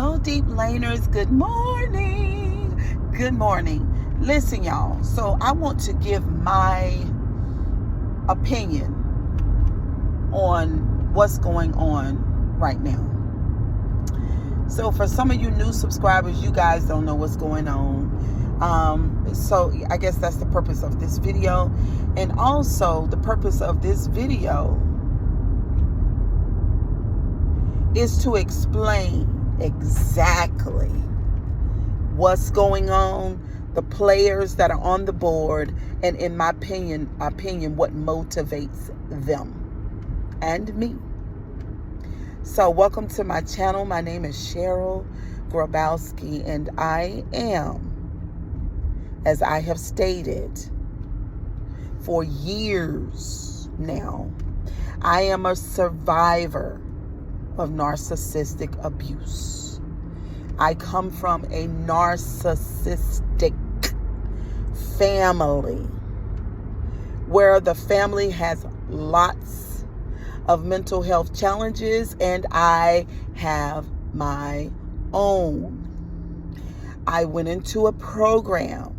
Hello, deep laners. Good morning. Good morning. Listen, y'all. So I want to give my opinion on what's going on right now. So for some of you new subscribers, you guys don't know what's going on. So I guess that's the purpose of this video. And also the purpose of this video is to explain exactly what's going on, the players that are on the board, and in my opinion, what motivates them and me. So welcome to my channel. My name is Cheryl Grabowski, and I am, as I have stated for years now, I am a survivor of narcissistic abuse. I come from a narcissistic family where the family has lots of mental health challenges, and I have my own. I went into a program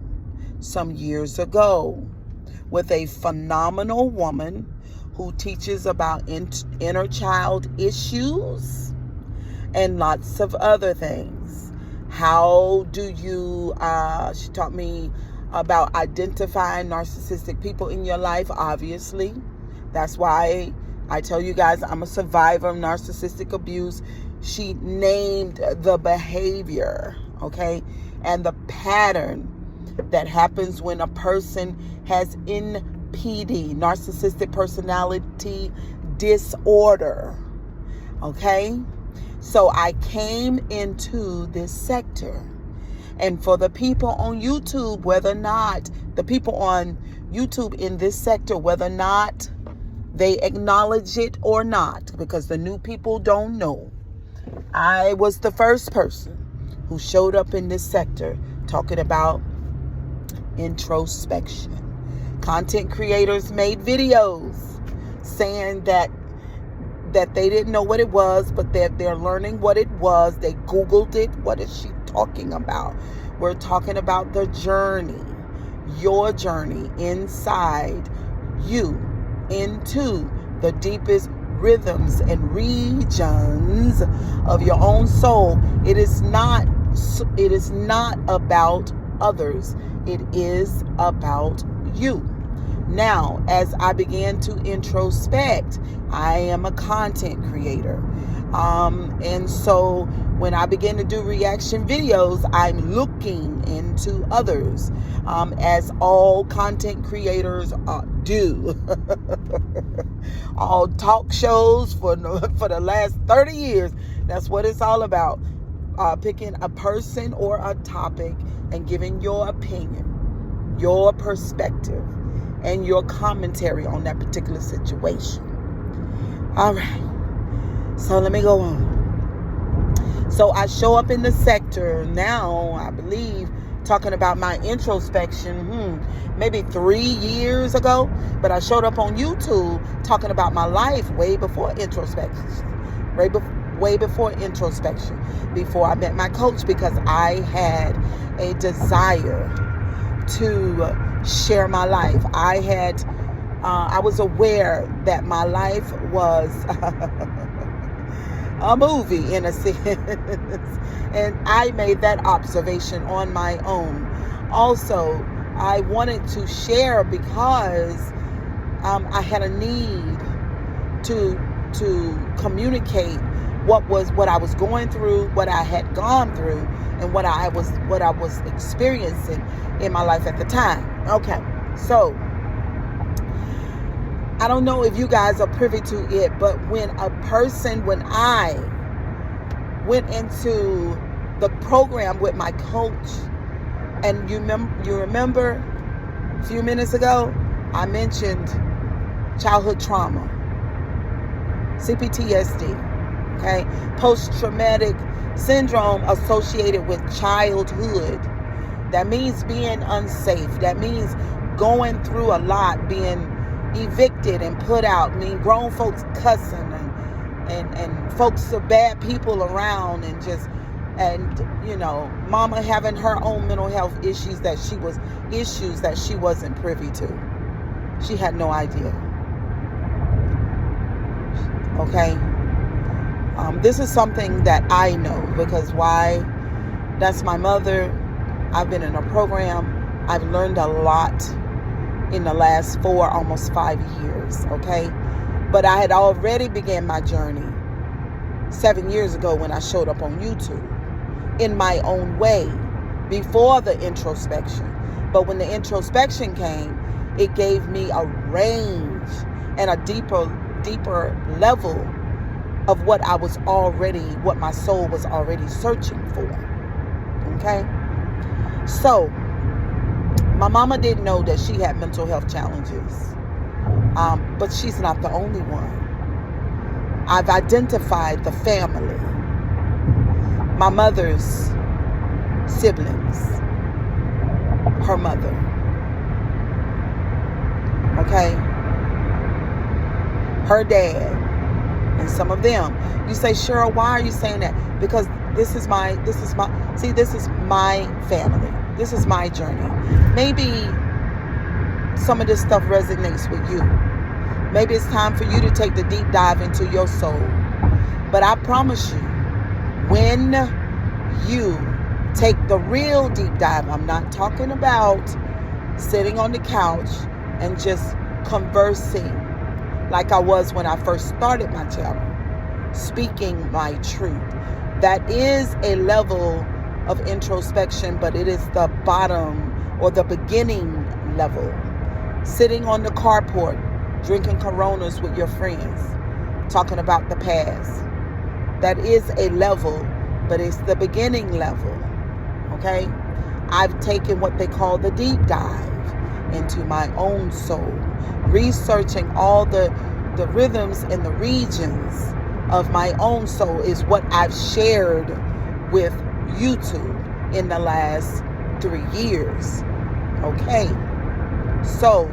some years ago with a phenomenal woman who teaches about inner child issues and lots of other things. How do you, she taught me about identifying narcissistic people in your life, obviously. That's why I tell you guys I'm a survivor of narcissistic abuse. She named the behavior, okay, and the pattern that happens when a person has NPD, narcissistic personality disorder. Okay, so I came into this sector, and for the people on YouTube, whether or not the people on YouTube in this sector, whether or not they acknowledge it or not, because the new people don't know, I was the first person who showed up in this sector talking about introspection. Content creators made videos saying that they didn't know what it was, but they're learning what it was. They Googled it. What is she talking about? We're talking about the journey, your journey inside you, into the deepest rhythms and regions of your own soul. It is not about others. It is about you. Now, as I began to introspect, I am a content creator. And so when I begin to do reaction videos, I'm looking into others, as all content creators do. All talk shows for the last 30 years, that's what it's all about. Picking a person or a topic and giving your opinion, your perspective, and your commentary on that particular situation. All right, so let me go on. So I show up in the sector now, I believe, talking about my introspection, maybe 3 years ago, but I showed up on YouTube talking about my life way before introspection, before I met my coach, because I had a desire to share my life. I was aware that my life was a movie in a sense, and I made that observation on my own. Also, I wanted to share because I had a need to communicate what I was going through, what I had gone through, and what I was experiencing in my life at the time. Okay, so I don't know if you guys are privy to it, but when I went into the program with my coach, and you remember a few minutes ago, I mentioned childhood trauma, CPTSD. Okay, post-traumatic syndrome associated with childhood. That means being unsafe. That means going through a lot, being evicted and put out. I mean, grown folks cussing and folks are bad people around, and And, mama having her own mental health issues that she wasn't privy to. She had no idea. Okay? This is something that I know, because why? That's my mother. I've been in a program. I've learned a lot in the last 4, almost 5 years, okay? But I had already began my journey 7 years ago when I showed up on YouTube in my own way before the introspection. But when the introspection came, it gave me a range and a deeper level of what my soul was already searching for. Okay? So, my mama didn't know that she had mental health challenges. But she's not the only one. I've identified the family. My mother's siblings. Her mother. Okay? Her dad. And some of them. You say, Cheryl, why are you saying that? Because this is my family. This is my journey. Maybe some of this stuff resonates with you. Maybe it's time for you to take the deep dive into your soul. But I promise you, when you take the real deep dive, I'm not talking about sitting on the couch and just conversing like I was when I first started my channel, speaking my truth. That is a level of introspection, but it is the bottom or the beginning level. Sitting on the carport, drinking Coronas with your friends, talking about the past. That is a level, but it's the beginning level. Okay? I've taken what they call the deep dive into my own soul, researching all the rhythms and the regions of my own soul is what I've shared with YouTube in the last 3 years. Okay? So,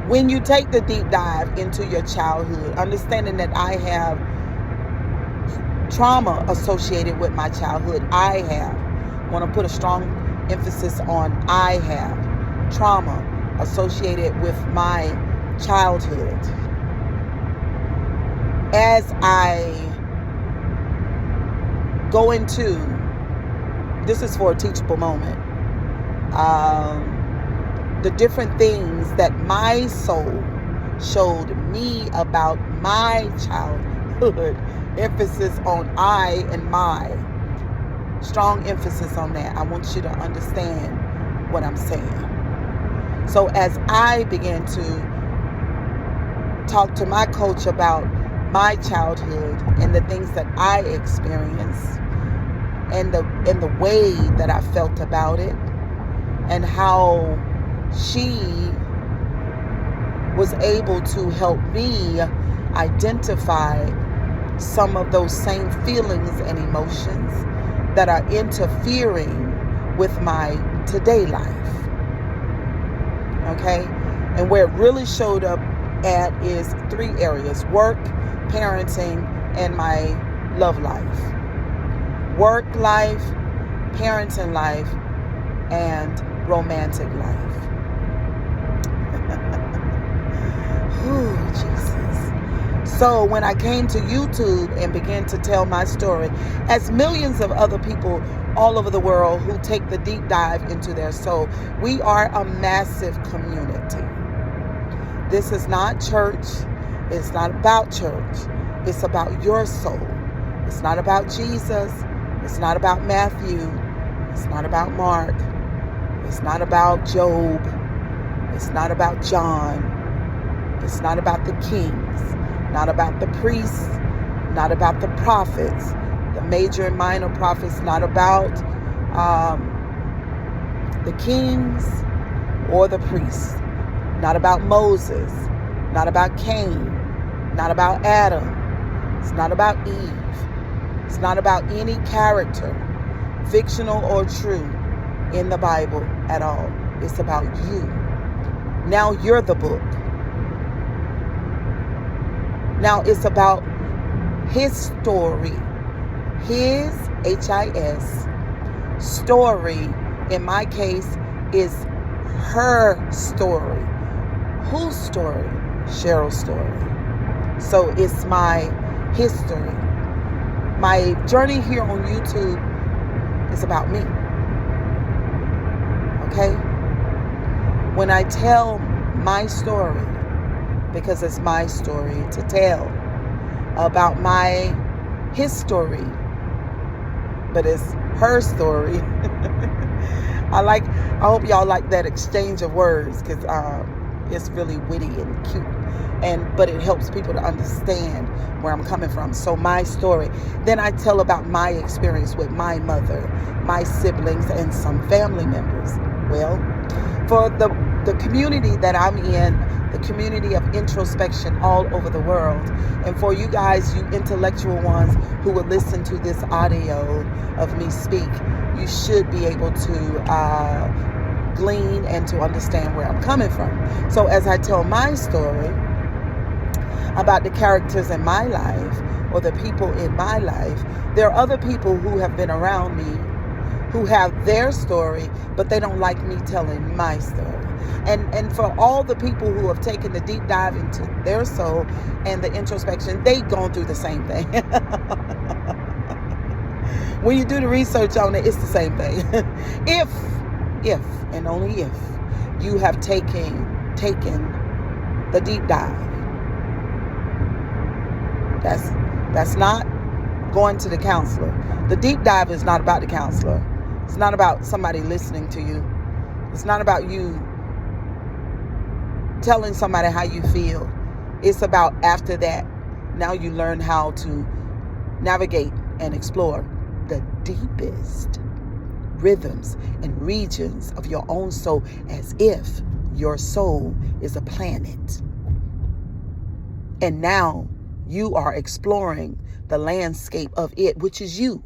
when you take the deep dive into your childhood, understanding that I have trauma associated with my childhood, I want to put a strong emphasis on I have trauma associated with my childhood. As I go into, this is for a teachable moment, the different things that my soul showed me about my childhood. Emphasis on I and my. Strong emphasis on that. I want you to understand what I'm saying. So as I began to talk to my coach about my childhood and the things that I experienced and the way that I felt about it, and how she was able to help me identify some of those same feelings and emotions that are interfering with my today life. Okay? And where it really showed up at is 3 areas: work, parenting, and my love life. Work life, parenting life, and romantic life. Ooh, Jesus. So when I came to YouTube and began to tell my story, as millions of other people all over the world who take the deep dive into their soul, we are a massive community. This is not church. It's not about church. It's about your soul. It's not about Jesus. It's not about Matthew. It's not about Mark. It's not about Job. It's not about John. It's not about the kings. Not about the priests. Not about the prophets. The major and minor prophets. Not about the kings or the priests. Not about Moses. Not about Cain. Not about Adam. It's not about Eve. It's not about any character, fictional or true, in the Bible at all. It's about you. Now you're the book. Now it's about his story, his S. Story, in my case, is her story. Whose story? Cheryl's story. So it's my history. My journey here on YouTube is about me. Okay? When I tell my story, because it's my story to tell about my history, but it's her story. I hope y'all like that exchange of words, because it's really witty and cute, but it helps people to understand where I'm coming from. So my story. Then I tell about my experience with my mother, my siblings, and some family members. Well, for the community that I'm in, the community of introspection all over the world, and for you guys, you intellectual ones who will listen to this audio of me speak, you should be able to glean and to understand where I'm coming from. So as I tell my story about the characters in my life, or the people in my life, there are other people who have been around me who have their story, but they don't like me telling my story. And for all the people who have taken the deep dive into their soul and the introspection, they've gone through the same thing. When you do the research on it, it's the same thing. If and only if you have taken the deep dive. That's not going to the counselor. The deep dive is not about the counselor. It's not about somebody listening to you. It's not about you telling somebody how you feel. It's about, after that, now you learn how to navigate and explore the deepest rhythms and regions of your own soul, as if your soul is a planet. And now you are exploring the landscape of it, which is you.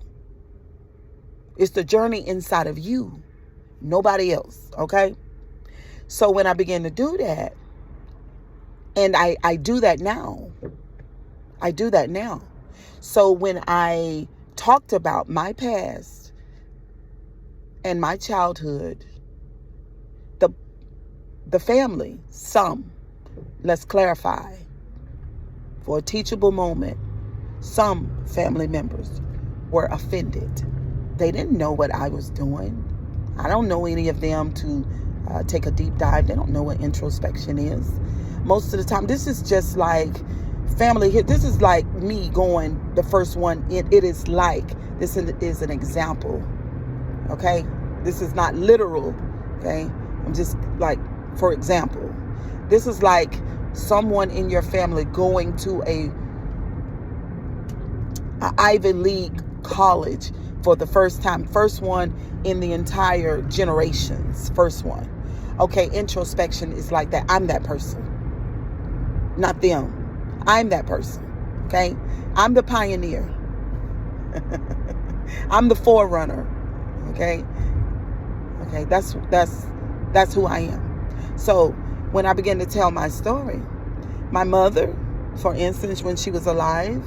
It's the journey inside of you, nobody else, okay? So when I begin to do that, and I do that now. So when I talked about my past and my childhood, the family, let's clarify, for a teachable moment, some family members were offended. They didn't know what I was doing. I don't know any of them to take a deep dive. They don't know what introspection is. Most of the time, this is just like family here. This is like me going the first one. This is an example. Okay? This is not literal. Okay? I'm just like, for example, this is like someone in your family going to a Ivy League college for the first time. First one in the entire generations. First one. Okay, introspection is like that. I'm that person. Not them. I'm that person. Okay? I'm the pioneer. I'm the forerunner. Okay? Okay, that's who I am. So when I began to tell my story, my mother, for instance, when she was alive,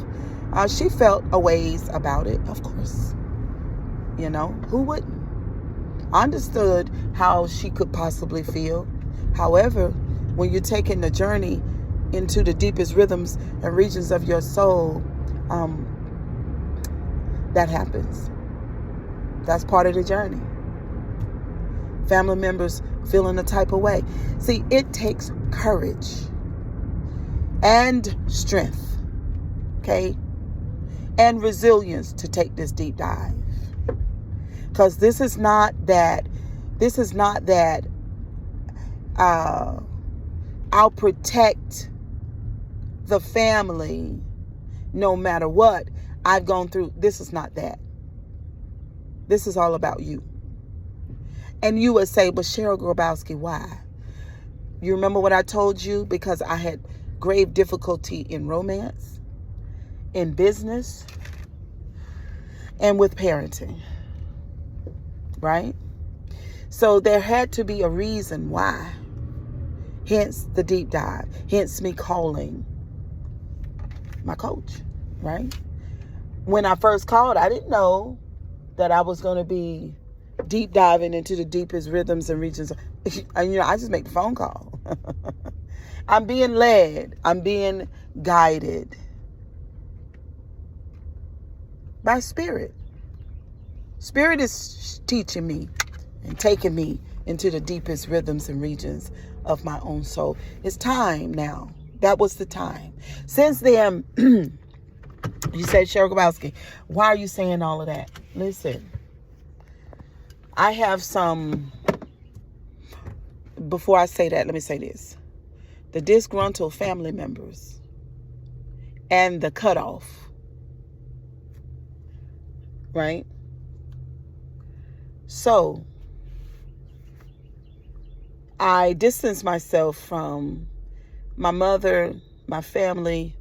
she felt a ways about it, of course. You know, who wouldn't? I understood how she could possibly feel. However, when you're taking the journey into the deepest rhythms and regions of your soul, that happens. That's part of the journey. Family members feeling a type of way. See, it takes courage and strength, okay, and resilience to take this deep dive. Because this is not that I'll protect the family no matter what I've gone through. This is not that. This is all about you. And you would say, but Cheryl Grabowski, why? You remember what I told you? Because I had grave difficulty in romance, in business, and with parenting. Right? So there had to be a reason why. Hence the deep dive. Hence me calling my coach. Right? When I first called, I didn't know that I was going to be deep diving into the deepest rhythms and regions. And, I just make the phone call. I'm being led. I'm being guided by Spirit. Spirit is teaching me and taking me into the deepest rhythms and regions of my own soul. It's time now. That was the time. Since then, you said, Cheryl Grabowski, why are you saying all of that? Listen, I have before I say that, let me say this. The disgruntled family members and the cutoff, right? So, I distanced myself from my mother, my family,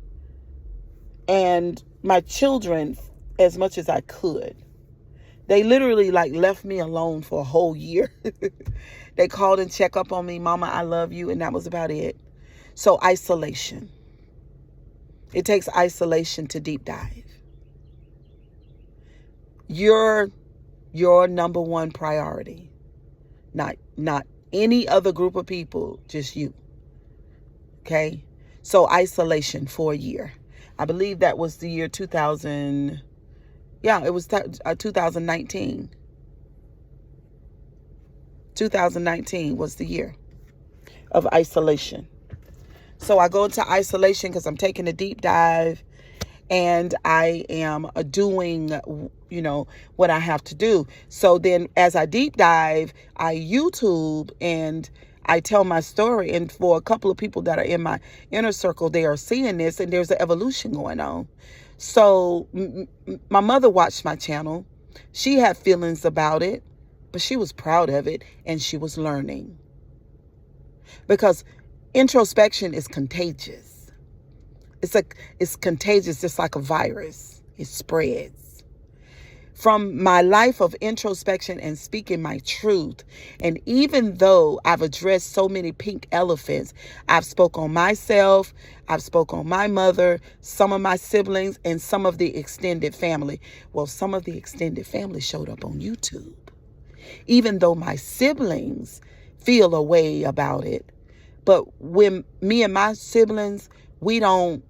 and my children as much as I could. They literally left me alone for a whole year. They called and checked up on me, Mama, I love you, and that was about it. So isolation. It takes isolation to deep dive. You're your number one priority. Not any other group of people, just you. Okay? So isolation for a year. I believe that was the year 2000. Yeah, it was 2019. 2019 was the year of isolation. So I go into isolation because I'm taking a deep dive and I am doing, what I have to do. So then as I deep dive, I YouTube and I tell my story. And for a couple of people that are in my inner circle, they are seeing this and there's an evolution going on. So my mother watched my channel. She had feelings about it, but she was proud of it and she was learning. Because introspection is contagious. It's contagious just like a virus. It spreads. From my life of introspection and speaking my truth, and even though I've addressed so many pink elephants, I've spoke on myself, I've spoke on my mother, some of my siblings, and some of the extended family. Well, some of the extended family showed up on YouTube. Even though my siblings feel a way about it. But when me and my siblings, we don't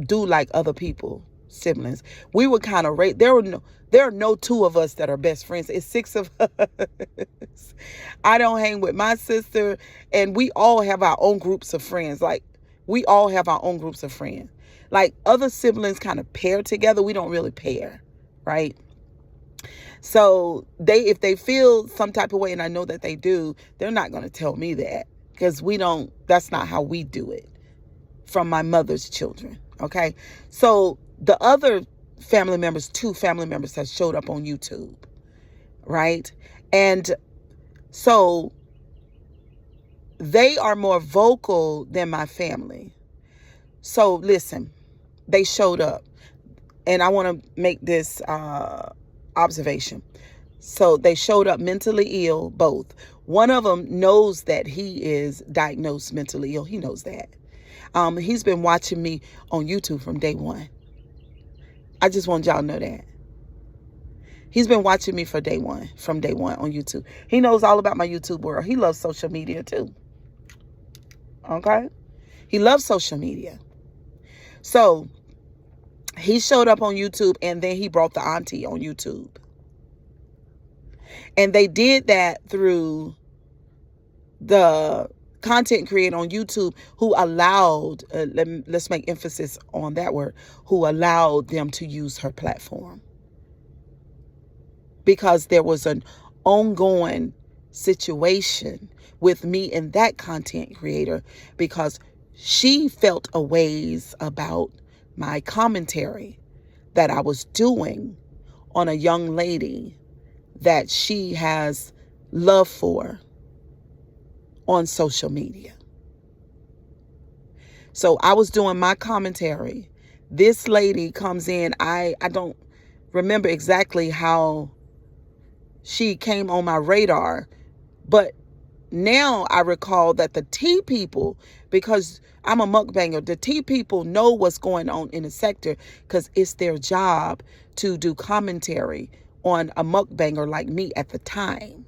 do like other people, siblings. We were kind of there are no two of us that are best friends. It's 6 of us. I don't hang with my sister, and we all have our own groups of friends. We all have our own groups of friends. Like other siblings kind of pair together. We don't really pair, right? So if they feel some type of way, and I know that they do, they're not going to tell me that because that's not how we do it from my mother's children. Okay. So the other family members, 2 family members have showed up on YouTube. Right. And so they are more vocal than my family. So listen, they showed up and I want to make this, observation. So they showed up mentally ill, both. One of them knows that he is diagnosed mentally ill. He knows that. He's been watching me on YouTube from day one. I just want y'all to know that. He's been watching me from day one on YouTube. He knows all about my YouTube world. He loves social media too. Okay? He loves social media. So he showed up on YouTube and then he brought the auntie on YouTube. And they did that through the content creator on YouTube who allowed, let's make emphasis on that word, who allowed them to use her platform. Because there was an ongoing situation with me and that content creator because she felt a ways about my commentary that I was doing on a young lady that she has love for on social media. So I was doing my commentary. This lady comes in. I don't remember exactly how she came on my radar, but now I recall that the T people, because I'm a mukbanger, the T people know what's going on in the sector because it's their job to do commentary on a mukbanger like me at the time.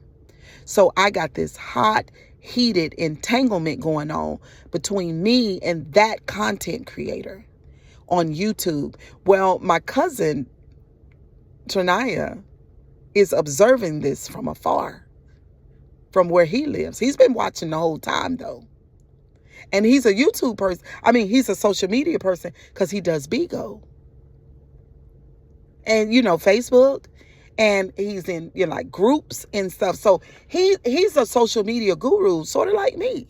So I got this hot, heated entanglement going on between me and that content creator on YouTube. Well, my cousin, Trinaya, is observing this from afar, from where he lives. He's been watching the whole time, though. And he's a YouTube person. I mean, he's a social media person because he does Bigo. And, Facebook. And he's in, like groups and stuff. So he's a social media guru, sort of like me.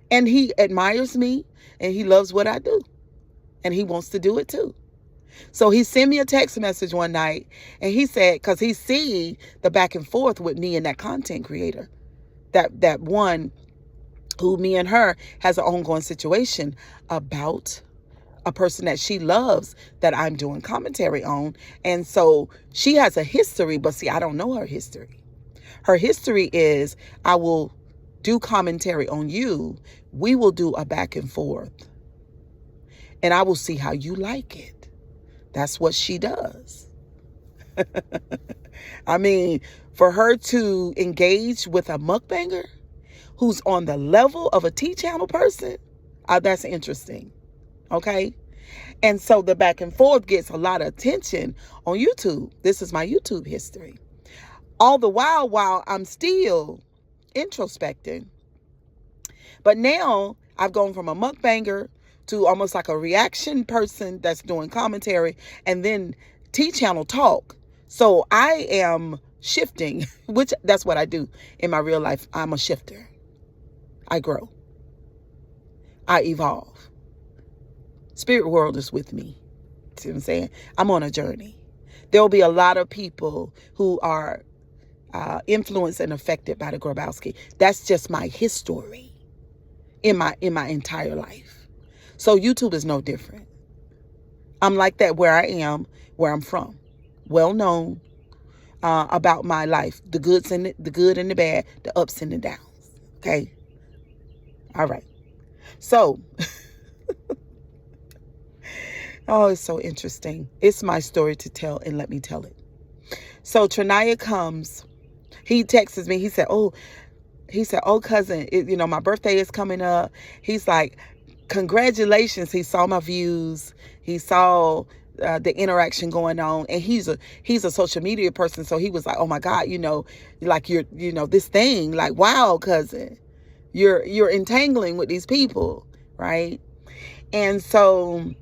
And he admires me and he loves what I do. And he wants to do it too. So he sent me a text message one night and he said, because he see the back and forth with me and that content creator, that one who me and her has an ongoing situation about a person that she loves that I'm doing commentary on. And so she has a history, but see, I don't know her history. Her history is I will do commentary on you. We will do a back and forth. And I will see how you like it. That's what she does. I mean, for her to engage with a mukbanger who's on the level of a T-channel person, that's interesting. Okay? And so the back and forth gets a lot of attention on YouTube. This is my YouTube history. All the while I'm still introspecting. But now I've gone from a mukbanger to almost like a reaction person that's doing commentary and then T-channel talk. So I am shifting, which that's what I do in my real life. I'm a shifter. I grow. I evolve. Spirit world is with me. See what I'm saying? I'm on a journey. There will be a lot of people who are influenced and affected by the Grabowski. That's just my history in my entire life. So YouTube is no different. I'm like that where I am, where I'm from. Well known about my life, the good and the bad, the ups and the downs. Okay. All right. So, oh, it's so interesting. It's my story to tell, and let me tell it. So Trinaya comes. He texts me. He said, oh, cousin, my birthday is coming up. He's like, congratulations. He saw my views. He saw the interaction going on, and he's a social media person. So he was like, oh my God, like you're, this thing, like, wow, cousin, you're entangling with these people, right? And so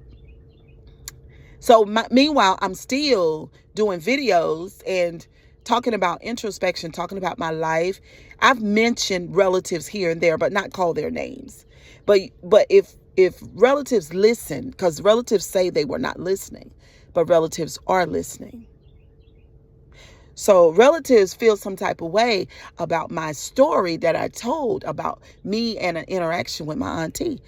meanwhile, I'm still doing videos and talking about introspection, talking about my life. I've mentioned relatives here and there, but not call their names. But if relatives listen, because relatives say they were not listening, but relatives are listening. So relatives feel some type of way about my story that I told about me and an interaction with my auntie.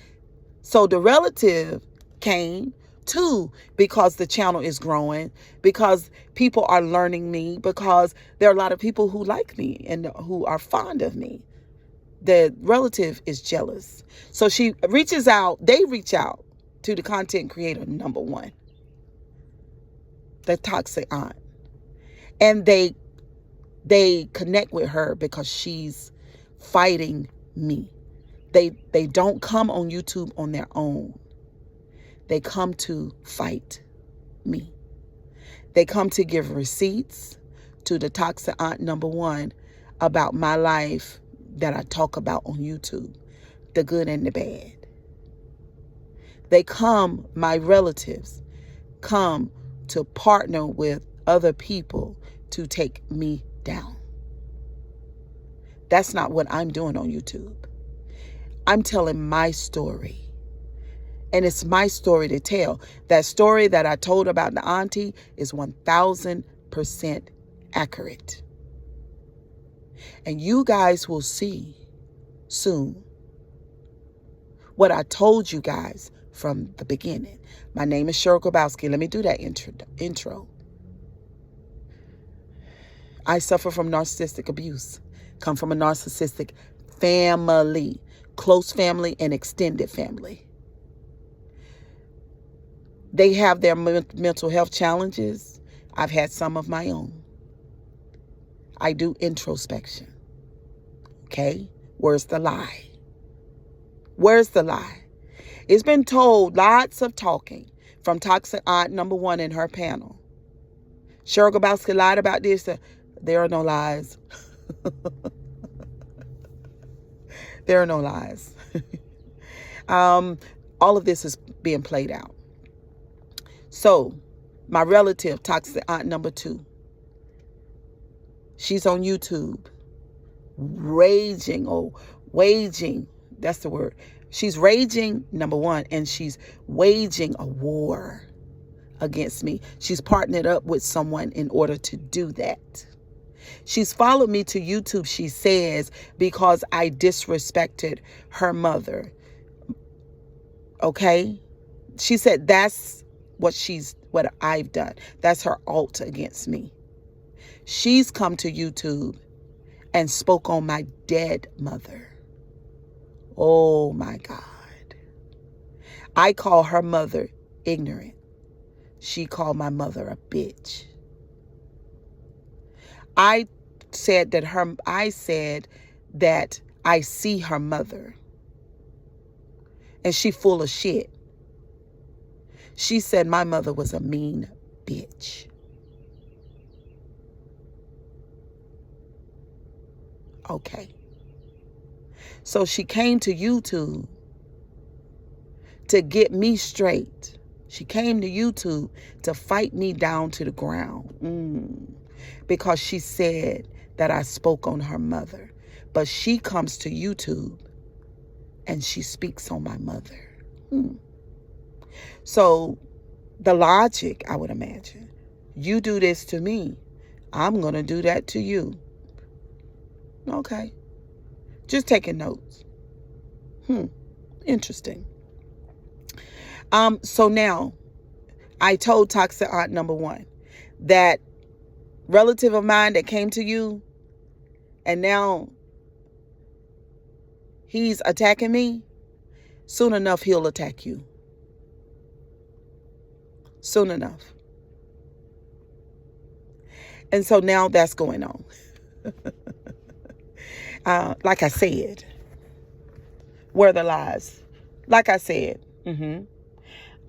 So the relative came too, because the channel is growing, because people are learning me, because there are a lot of people who like me and who are fond of me. The relative is jealous. So they reach out to the content creator number one, the toxic aunt. And they connect with her because she's fighting me. They don't come on YouTube on their own. They come to fight me. They come to give receipts to the toxic aunt number one about my life that I talk about on YouTube, the good and the bad. My relatives come to partner with other people to take me down. That's not what I'm doing on YouTube. I'm telling my story. And it's my story to tell. That story that I told about the auntie is 1000% accurate. And you guys will see soon what I told you guys from the beginning. My name is Cheryl Grabowski. Let me do that intro. I suffer from narcissistic abuse. Come from a narcissistic family, close family and extended family. They have their mental health challenges. I've had some of my own. I do introspection. Okay? Where's the lie? Where's the lie? It's been told, lots of talking from toxic aunt number 1 in her panel. Cheryl Grabowski lied about this. There are no lies. There are no lies. All of this is being played out. So, my relative, toxic aunt number 2, she's on YouTube, waging, that's the word. She's raging, number 1, and she's waging a war against me. She's partnered up with someone in order to do that. She's followed me to YouTube, she says, because I disrespected her mother. Okay? She said that's what I've done. That's her alt against me. She's come to YouTube and spoke on my dead mother. Oh my God. I call her mother ignorant. She called my mother a bitch. I said that I see her mother and she full of shit. She said my mother was a mean bitch. Okay. So she came to YouTube to get me straight. She came to YouTube to fight me down to the ground. Because she said that I spoke on her mother. But she comes to YouTube and she speaks on my mother. So the logic, I would imagine, you do this to me, I'm going to do that to you. Okay. Just taking notes. Interesting. So now I told toxic aunt number 1 that relative of mine that came to you and now he's attacking me, soon enough he'll attack you. Soon enough. And so now that's going on. Like I said, where are the lies? Like I said,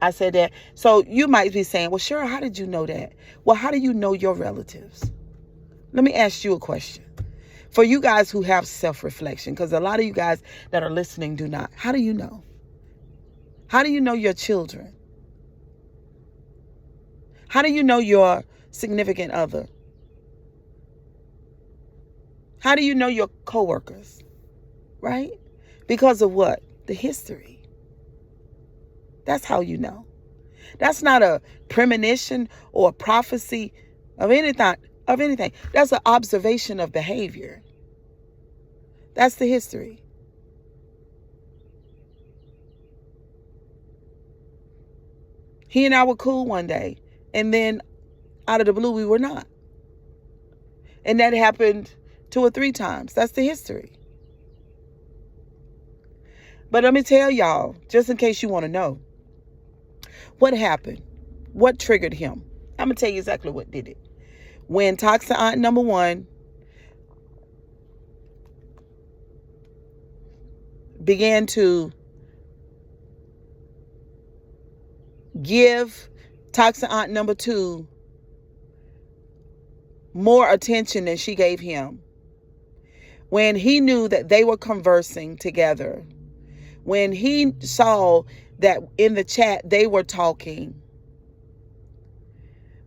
I said that. So you might be saying, well, Cheryl, how did you know that? Well, how do you know your relatives? Let me ask you a question. For you guys who have self-reflection, because a lot of you guys that are listening do not. How do you know? How do you know your children? How do you know your significant other? How do you know your coworkers? Right? Because of what? The history. That's how you know. That's not a premonition or a prophecy of anything. That's an observation of behavior. That's the history. He and I were cool one day, and then out of the blue, we were not. And that happened 2 or 3 times. That's the history. But let me tell y'all, just in case you want to know, what happened? What triggered him? I'm going to tell you exactly what did it. When toxic aunt number 1 began to give toxic aunt number 2 more attention than she gave him, when he knew that they were conversing together, when he saw that in the chat they were talking,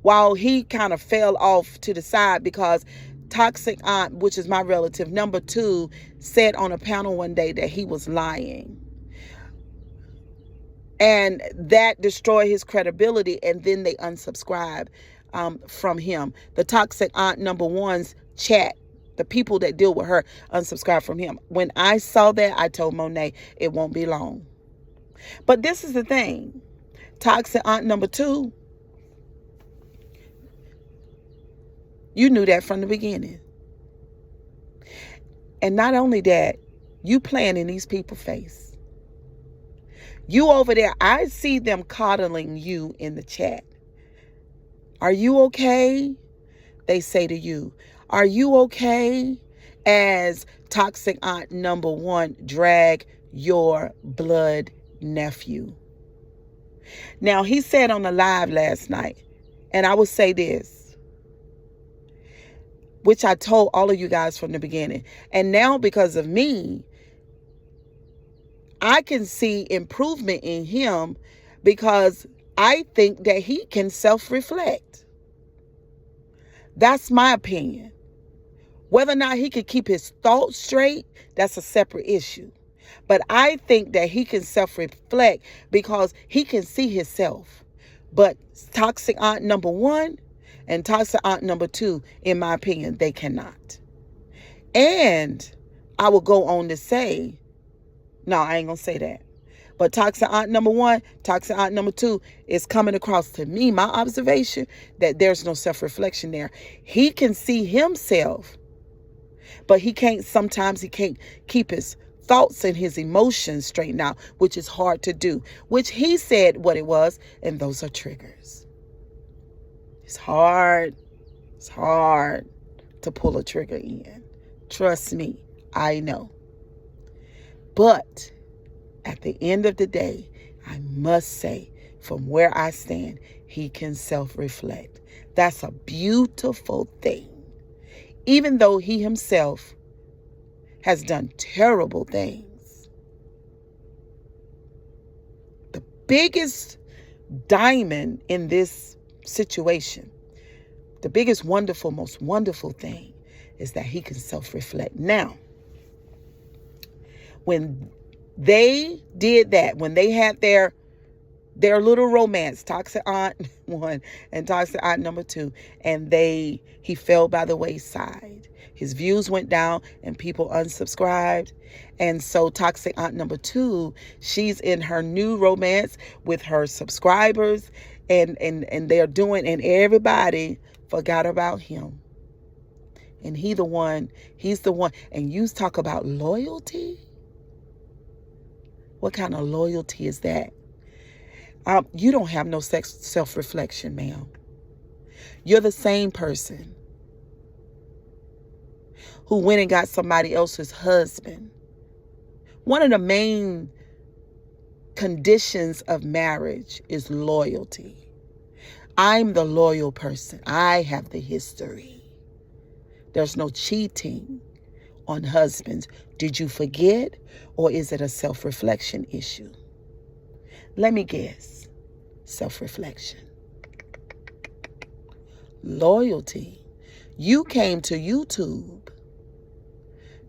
while he kind of fell off to the side because toxic aunt, which is my relative number 2, said on a panel one day that he was lying. And that destroyed his credibility, and then they unsubscribed from him. The toxic aunt number 1's chat, the people that deal with her, unsubscribed from him. When I saw that, I told Monet it won't be long. But this is the thing. Toxic aunt number 2, you knew that from the beginning. And not only that, you playing in these people's face. You over there, I see them coddling you in the chat. Are you okay? They say to you, are you okay? As toxic aunt number one drag your blood nephew. Now, he said on the live last night, and I will say this, which I told all of you guys from the beginning. And now because of me, I can see improvement in him because I think that he can self-reflect. That's my opinion. Whether or not he can keep his thoughts straight, that's a separate issue. But I think that he can self-reflect because he can see himself. But toxic aunt number one and toxic aunt number two, in my opinion, they cannot. And I will go on to say, no, I ain't going to say that. But toxic aunt number one, toxic aunt number two is coming across to me, my observation, that there's no self-reflection there. He can see himself, but sometimes he can't keep his thoughts and his emotions straightened out, which is hard to do, which he said what it was, and those are triggers. It's hard. It's hard to pull a trigger in. Trust me, I know. But at the end of the day, I must say, from where I stand, he can self-reflect. That's a beautiful thing. Even though he himself has done terrible things. The biggest diamond in this situation, the biggest wonderful, most wonderful thing is that he can self-reflect. Now, when they did that, when they had their little romance, toxic aunt one and toxic aunt number two, and he fell by the wayside. His views went down and people unsubscribed. And so toxic aunt number two, she's in her new romance with her subscribers and they're doing, and everybody forgot about him. And he's the one, and you talk about loyalty. What kind of loyalty is that? You don't have no self-reflection, ma'am. You're the same person who went and got somebody else's husband. One of the main conditions of marriage is loyalty. I'm the loyal person. I have the history. There's no cheating on husbands. Did you forget, or is it a self-reflection issue? Let me guess. Self-reflection. Loyalty. You came to YouTube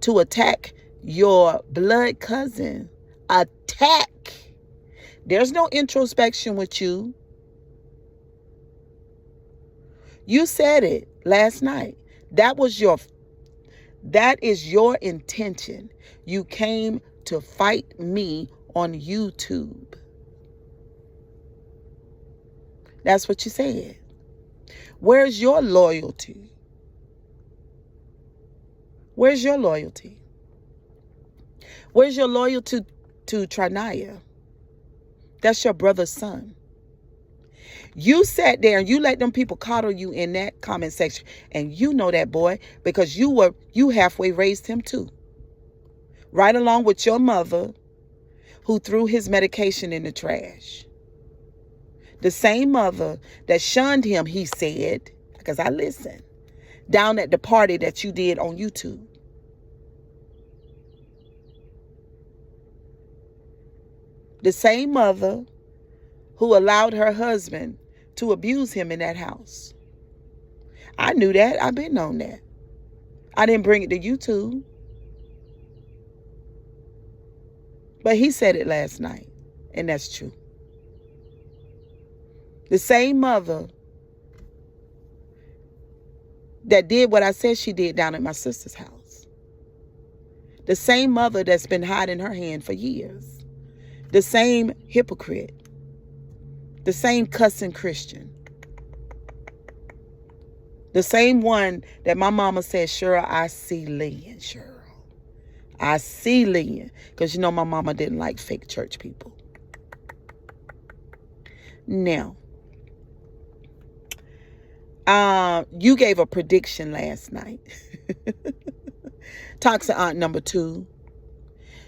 to attack your blood cousin. Attack. There's no introspection with you. You said it last night. That is your intention. You came to fight me on YouTube. That's what you said. Where's your loyalty? Where's your loyalty? Where's your loyalty to Trinaya? That's your brother's son. You sat there and you let them people coddle you in that comment section. And you know that boy because you halfway raised him too. Right along with your mother who threw his medication in the trash. The same mother that shunned him, he said, because I listened, down at the party that you did on YouTube. The same mother who allowed her husband to abuse him in that house. I knew that. I've been on that. I didn't bring it to YouTube. But he said it last night, and that's true. The same mother that did what I said she did down at my sister's house. The same mother that's been hiding her hand for years. The same hypocrite. The same cussing Christian. The same one that my mama said, Cheryl, I see Lynn, Cheryl. I see Lynn. Because you know my mama didn't like fake church people. Now, you gave a prediction last night. Toxic aunt number 2.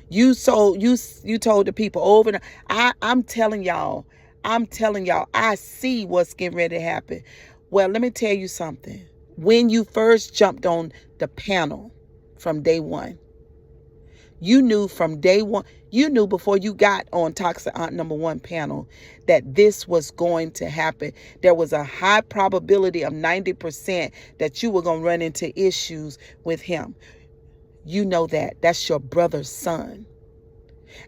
You told the people over and I'm telling y'all, I see what's getting ready to happen. Well, let me tell you something. When you first jumped on the panel from day one, you knew from day one, you knew before you got on Toxic Aunt number 1 panel that this was going to happen. There was a high probability of 90% that you were going to run into issues with him. You know that. That's your brother's son.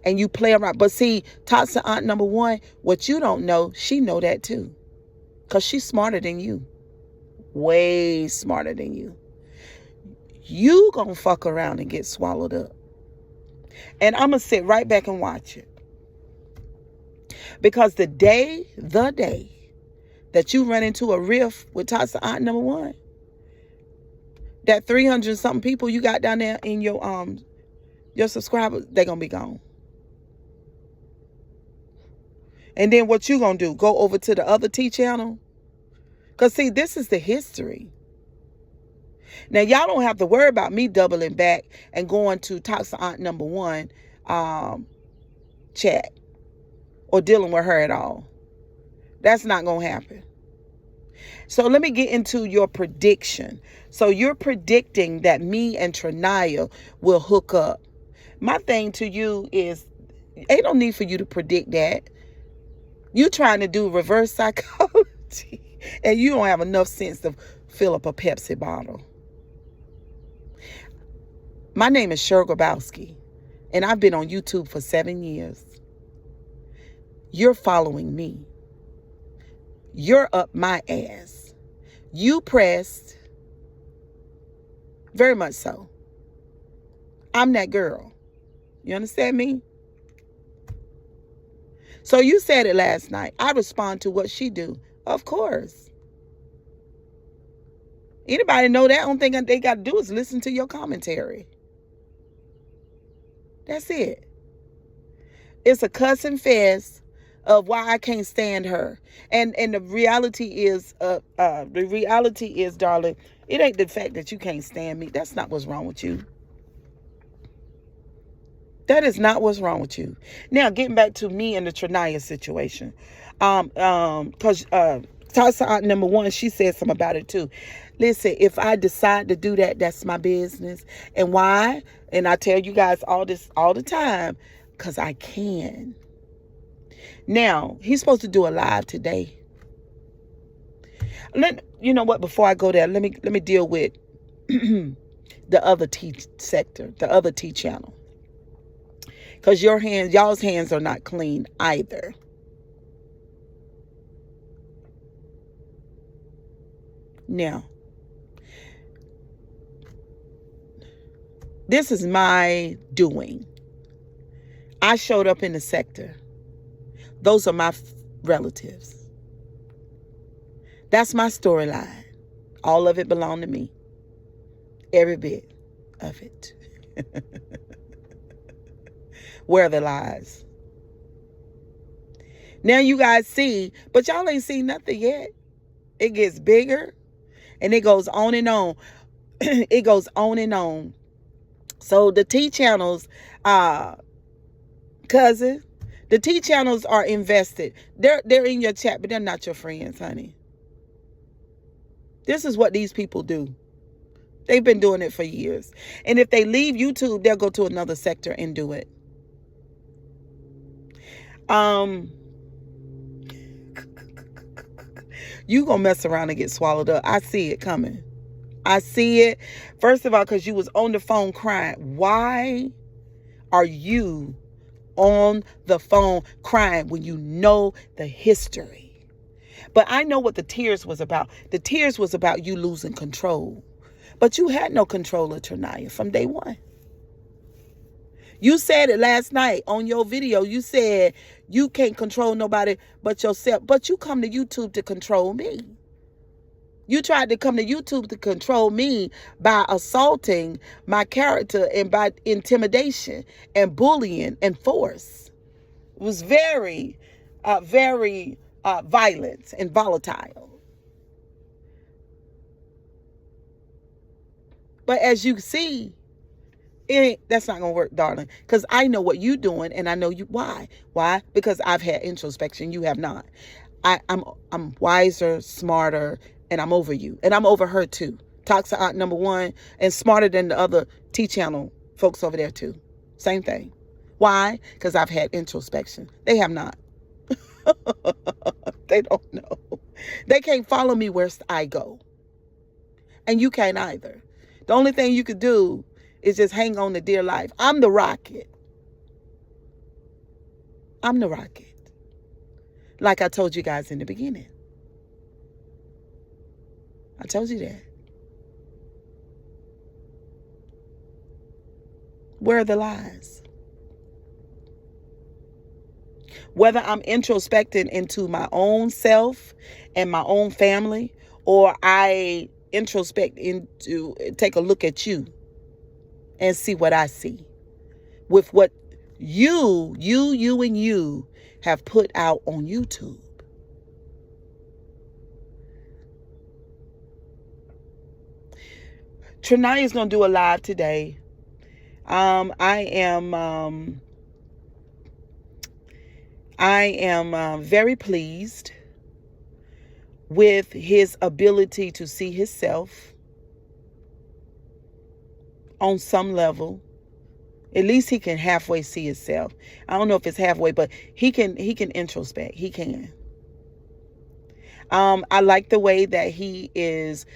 And you play around. But see, Toxic Aunt number 1, what you don't know, she know that too. Because she's smarter than you. Way smarter than you. You gonna fuck around and get swallowed up. And I'm going to sit right back and watch it. Because the day that you run into a rift with Toxic Aunt number 1, that 300 something people you got down there in your subscribers, they're going to be gone. And then what you going to do? Go over to the other T channel? Because see, this is the history. Now, y'all don't have to worry about me doubling back and going to Toxic Aunt number 1 chat or dealing with her at all. That's not going to happen. So let me get into your prediction. So you're predicting that me and Trinaya will hook up. My thing to you is, ain't no need for you to predict that. You trying to do reverse psychology and you don't have enough sense to fill up a Pepsi bottle. My name is Cheryl Grabowski, and I've been on YouTube for 7 years. You're following me. You're up my ass. You pressed. Very much so. I'm that girl. You understand me? So you said it last night. I respond to what she do. Of course. Anybody know that? Only thing they got to do is listen to your commentary. That's it. It's a cussing fest of why I can't stand her. And the reality is, darling, it ain't the fact that you can't stand me. That's not what's wrong with you. That is not what's wrong with you. Now, getting back to me and the Trinaya situation. Because Toxic Aunt number 1, she said something about it too. Listen, if I decide to do that, that's my business. And why? And I tell you guys all this all the time, because I can. Now, he's supposed to do a live today. You know what? Before I go there, let me deal with the other T sector, the other T channel. Because y'all's hands are not clean either. Now, this is my doing. I showed up in the sector. Those are my relatives. That's my storyline. All of it belonged to me. Every bit of it. Where are the lies? Now you guys see, but y'all ain't seen nothing yet. It gets bigger and it goes on and on. It goes on and on. So the T channels, cousin, the T channels are invested. They're in your chat, but they're not your friends, honey. This is what these people do. They've been doing it for years. And if they leave YouTube, they'll go to another sector and do it. You gonna mess around and get swallowed up. I see it coming. I see it. First of all, because you was on the phone crying. Why are you on the phone crying when you know the history? But I know what the tears was about. The tears was about you losing control. But you had no control of Trinaya from day one. You said it last night on your video. You said you can't control nobody but yourself. But you come to YouTube to control me. You tried to come to YouTube to control me by assaulting my character and by intimidation and bullying and force. It was very violent and volatile. But as you see, that's not gonna work, darling, because I know what you're doing, and I know you why because I've had introspection. You have not. I'm wiser, smarter, and I'm over you, and I'm over her too. Toxic aunt number one, and smarter than the other T channel folks over there too. Same thing. Why? Because I've had introspection. They have not. They don't know. They can't follow me where I go, and you can't either. The only thing you could do is just hang on to dear life. I'm the rocket. I'm the rocket. Like I told you guys in the beginning. I told you that. Where are the lies? Whether I'm introspecting into my own self and my own family, or I introspect into, take a look at you and see what I see with what you and you have put out on YouTube. Trinaya is going to do a live today. I am very pleased with his ability to see himself on some level. At least he can halfway see himself. I don't know if it's halfway, but he can introspect. He can. I like the way that he is.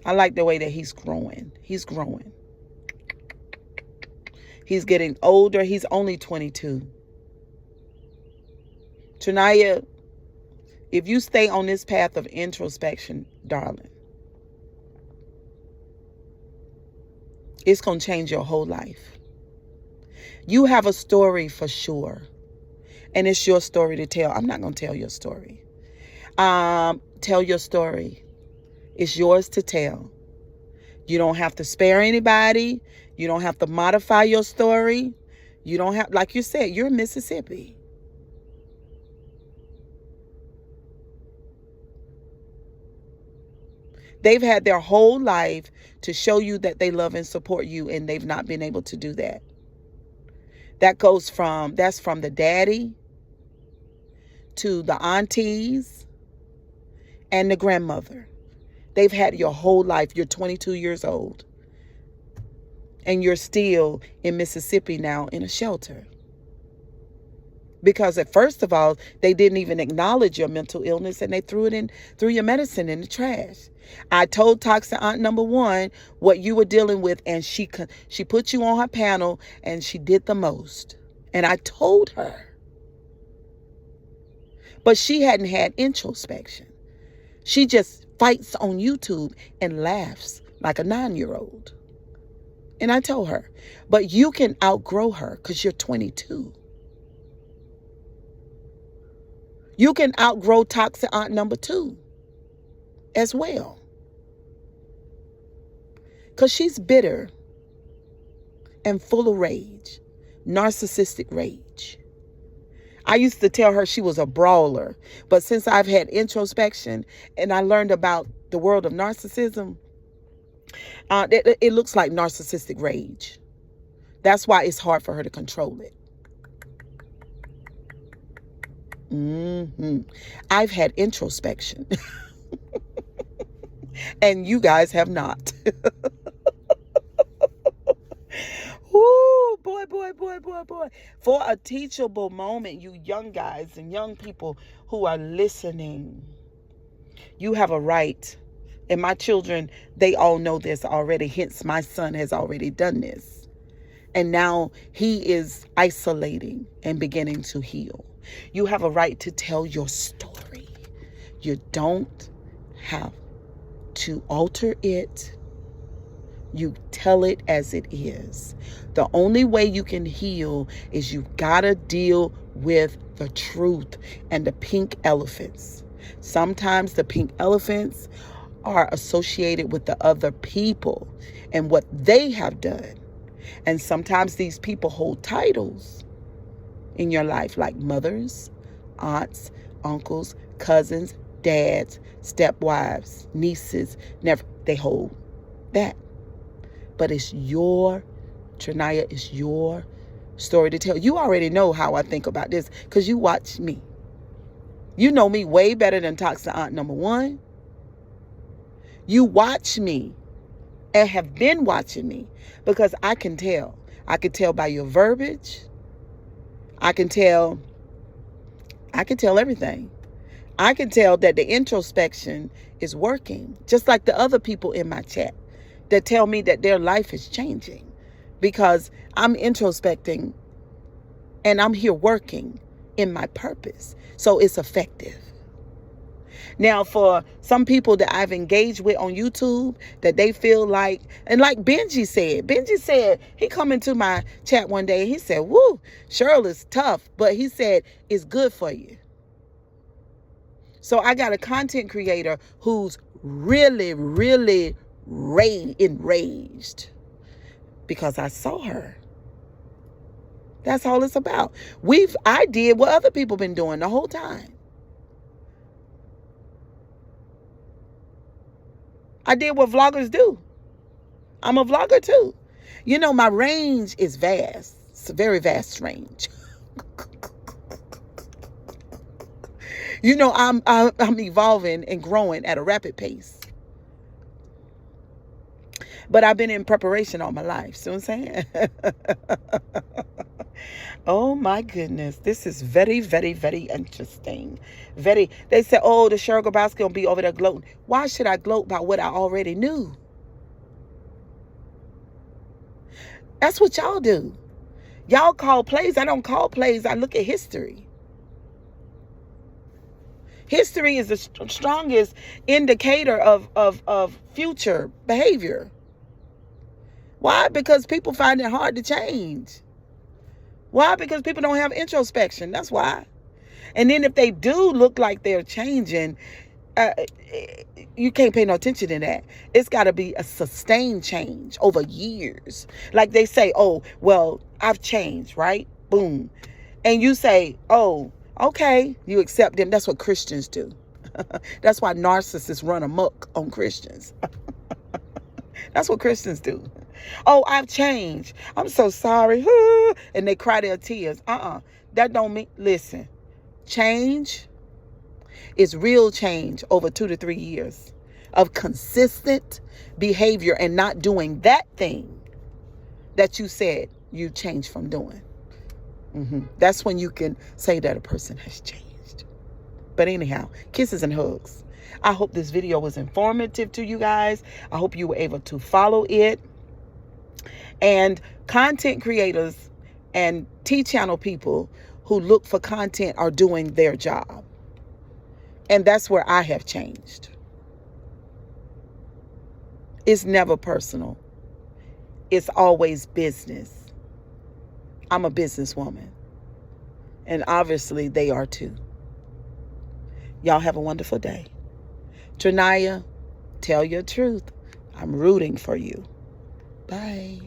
I like the way that he's growing. He's growing. He's getting older. He's only 22. Trinaya, if you stay on this path of introspection, darling, it's going to change your whole life. You have a story for sure. And it's your story to tell. I'm not going to tell your story. Tell your story. It's yours to tell. You don't have to spare anybody. You don't have to modify your story. You don't have, like you said, you're in Mississippi. They've had their whole life to show you that they love and support you, and they've not been able to do that. That's from the daddy to the aunties and the grandmother. They've had your whole life. You're 22 years old. And you're still in Mississippi now in a shelter. Because first of all, they didn't even acknowledge your mental illness, and they threw your medicine in the trash. I told Toxic Aunt number one what you were dealing with, and she put you on her panel, and she did the most. And I told her. But she hadn't had introspection. She just fights on YouTube and laughs like a 9-year-old. And I told her, but you can outgrow her because you're 22. You can outgrow Toxic Aunt number two as well. Because she's bitter and full of rage, narcissistic rage. I used to tell her she was a brawler, but since I've had introspection and I learned about the world of narcissism, it looks like narcissistic rage. That's why it's hard for her to control it. I've had introspection. And you guys have not. Ooh, boy. For a teachable moment, you young guys and young people who are listening, you have a right. And my children, they all know this already. Hence, my son has already done this. And now he is isolating and beginning to heal. You have a right to tell your story. You don't have to alter it. You tell it as it is. The only way you can heal is you gotta deal with the truth and the pink elephants. Sometimes the pink elephants are associated with the other people and what they have done. And sometimes these people hold titles in your life, like mothers, aunts, uncles, cousins, dads, stepwives, nieces. Never, they hold that. But it's your, Trinaya, it's your story to tell. You already know how I think about this because you watch me. You know me way better than Toxic Aunt number one. You watch me and have been watching me because I can tell. I can tell by your verbiage. I can tell everything. I can tell that the introspection is working, just like the other people in my chat that tell me that their life is changing because I'm introspecting and I'm here working in my purpose. So it's effective. Now, for some people that I've engaged with on YouTube, that they feel like, and like Benji said, he come into my chat one day and he said, woo, Cheryl is tough, but he said, it's good for you. So I got a content creator who's really, really enraged because I saw her. That's all it's about. I did what other people been doing the whole time. I did what vloggers do. I'm a vlogger too. You know, my range is vast. It's a very vast range. You know, I'm evolving and growing at a rapid pace. But I've been in preparation all my life. See what I'm saying? Oh my goodness. This is very, very, very interesting. They said, oh, the Cheryl Grabowski gonna be over there gloating. Why should I gloat about what I already knew? That's what y'all do. Y'all call plays. I don't call plays. I look at history. History is the strongest indicator of future behavior. Why? Because people find it hard to change. Why? Because people don't have introspection. That's why. And then if they do look like they're changing, you can't pay no attention to that. It's got to be a sustained change over years. Like they say, oh, well, I've changed, right? Boom. And you say, oh, okay, you accept them. That's what Christians do. That's why narcissists run amok on Christians. That's what Christians do. Oh, I've changed. I'm so sorry. And they cry their tears. That don't mean, listen, change is real change over 2 to 3 years of consistent behavior and not doing that thing that you said you changed from doing. That's when you can say that a person has changed. But anyhow, kisses and hugs. I hope this video was informative to you guys. I hope you were able to follow it. And content creators and T-channel people who look for content are doing their job. And that's where I have changed. It's never personal. It's always business. I'm a businesswoman. And obviously they are too. Y'all have a wonderful day. Trinaya, tell your truth. I'm rooting for you. Bye.